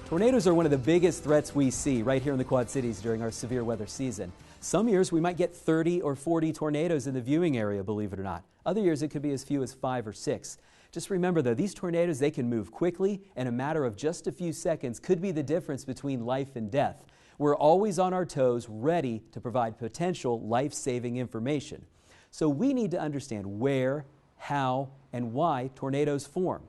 Tornadoes are one of the biggest threats we see right here in the Quad Cities during our severe weather season. Some years we might get 30 or 40 tornadoes in the viewing area, believe it or not. Other years it could be as few as 5 or 6. Just remember though, these tornadoes, they can move quickly, and a matter of just a few seconds could be the difference between life and death. We're always on our toes, ready to provide potential life-saving information. So we need to understand where, how, and why tornadoes form.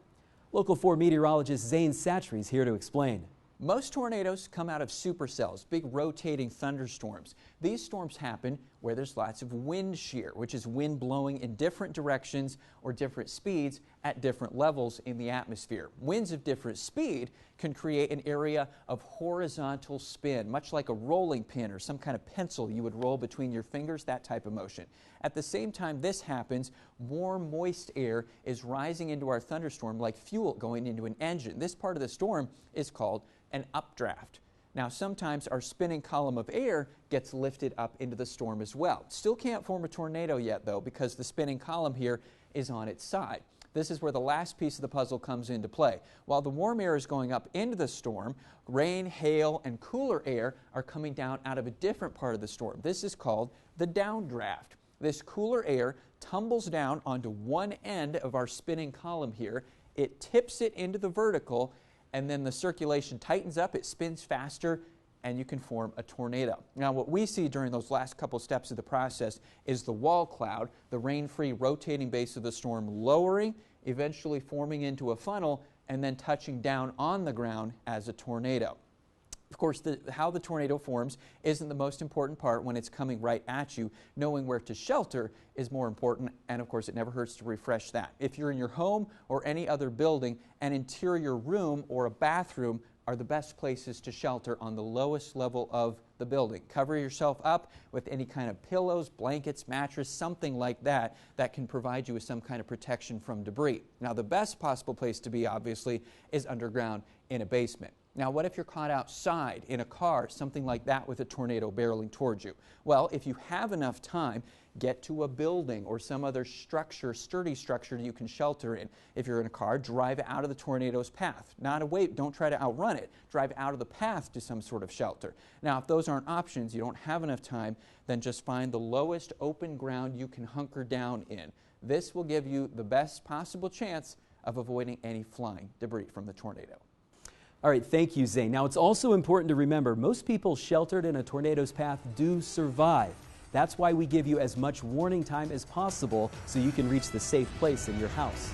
Local 4 meteorologist Zane Satchery is here to explain. Most tornadoes come out of supercells, big rotating thunderstorms. These storms happen where there's lots of wind shear, which is wind blowing in different directions or different speeds at different levels in the atmosphere. Winds of different speed can create an area of horizontal spin, much like a rolling pin or some kind of pencil you would roll between your fingers, that type of motion. At the same time this happens, warm, moist air is rising into our thunderstorm like fuel going into an engine. This part of the storm is called an updraft. Now sometimes our spinning column of air gets lifted up into the storm as well. Still can't form a tornado yet though, because the spinning column here is on its side. This is where the last piece of the puzzle comes into play. While the warm air is going up into the storm, rain, hail, and cooler air are coming down out of a different part of the storm. This is called the downdraft. This cooler air tumbles down onto one end of our spinning column here. It tips it into the vertical, and then the circulation tightens up, it spins faster, and you can form a tornado. Now what we see during those last couple steps of the process is the wall cloud, the rain-free rotating base of the storm lowering, eventually forming into a funnel, and then touching down on the ground as a tornado. Of course, how the tornado forms isn't the most important part when it's coming right at you. Knowing where to shelter is more important, and of course it never hurts to refresh that. If you're in your home or any other building, an interior room or a bathroom are the best places to shelter on the lowest level of the building. Cover yourself up with any kind of pillows, blankets, mattress, something like that that can provide you with some kind of protection from debris. Now the best possible place to be, obviously, is underground in a basement. Now what if you're caught outside in a car, something like that, with a tornado barreling towards you? Well, if you have enough time, get to a building or some other structure, sturdy structure you can shelter in. If you're in a car, drive out of the tornado's path. Not away, don't try to outrun it. Drive out of the path to some sort of shelter. Now if those aren't options, you don't have enough time, then just find the lowest open ground you can hunker down in. This will give you the best possible chance of avoiding any flying debris from the tornado. All right, thank you, Zane. Now, it's also important to remember most people sheltered in a tornado's path do survive. That's why we give you as much warning time as possible so you can reach the safe place in your house.